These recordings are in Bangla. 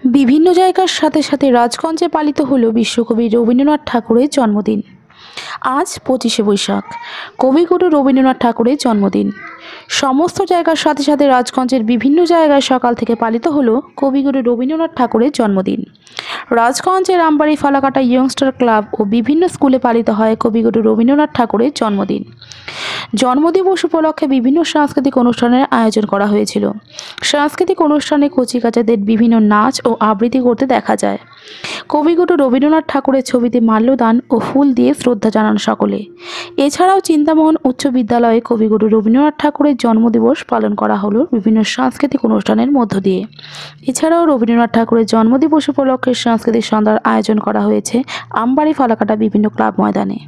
বিভিন্ন জায়গার সাথে সাথে রাজগঞ্জে পালিত হলো বিশ্বকবি রবীন্দ্রনাথ ঠাকুরের জন্মদিন। আজ 25শে বৈশাখ, কবিগুরু রবীন্দ্রনাথ ঠাকুরের জন্মদিন। সমস্ত জায়গার সাথে সাথে রাজগঞ্জের বিভিন্ন জায়গায় সকাল থেকে পালিত হলো কবিগুরু রবীন্দ্রনাথ ঠাকুরের জন্মদিন। রাজগঞ্জের আমবাড়ি ফালাকাটা ইয়ংস্টার ক্লাব ও বিভিন্ন স্কুলে পালিত হয় কবিগুরু রবীন্দ্রনাথ ঠাকুরের জন্মদিন। জন্মদিবস উপলক্ষে বিভিন্ন সাংস্কৃতিক অনুষ্ঠানের আয়োজন করা হয়েছিল। সাংস্কৃতিক অনুষ্ঠানে কচিকাচাদের বিভিন্ন নাচ ও আবৃত্তি করতে দেখা যায়। কবিগুরু রবীন্দ্রনাথ ঠাকুরের ছবিতে মাল্যদান ও ফুল দিয়ে শ্রদ্ধা জানান সকলে। এছাড়াও চিন্তামোহন উচ্চ বিদ্যালয়ে কবিগুরু রবীন্দ্রনাথ ঠাকুরের জন্মদিবস পালন করা হলো বিভিন্ন সাংস্কৃতিক অনুষ্ঠানের মধ্য দিয়ে। এছাড়াও রবীন্দ্রনাথ ঠাকুরের জন্মদিবস উপলক্ষে সাংস্কৃতিক সন্ধ্যার আয়োজন করা হয়েছে আমবাড়ি ফালাকাটা বিভিন্ন ক্লাব ময়দানে।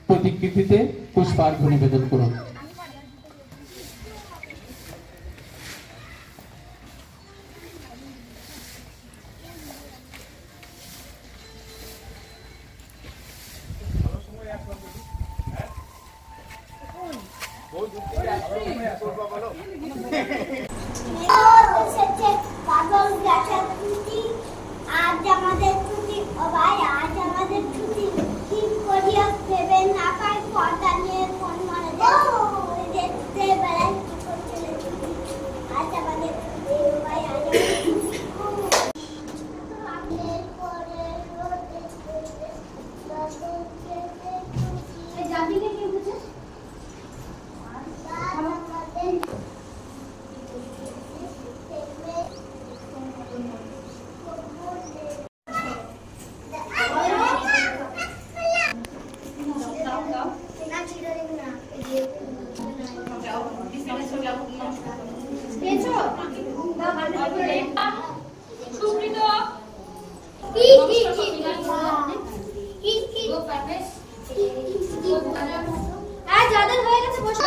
প্রতিকৃতিতে পুষ্পার্ঘ্য নিবেদন করুন। আজ আমাদের ছুটি ও ভাই, আজ আমাদের ছুটি কি করিয়া ভেবে না পাই পর্দা নিয়ে ফোন মারা দেখতে বেড়াই কি করছিল ছুটি। আজ আমাদের ছুটি ও ভাই, আজ আমাদের ছুটি। জাবিকে কি বুঝে যাদের হয়ে গেছে বসে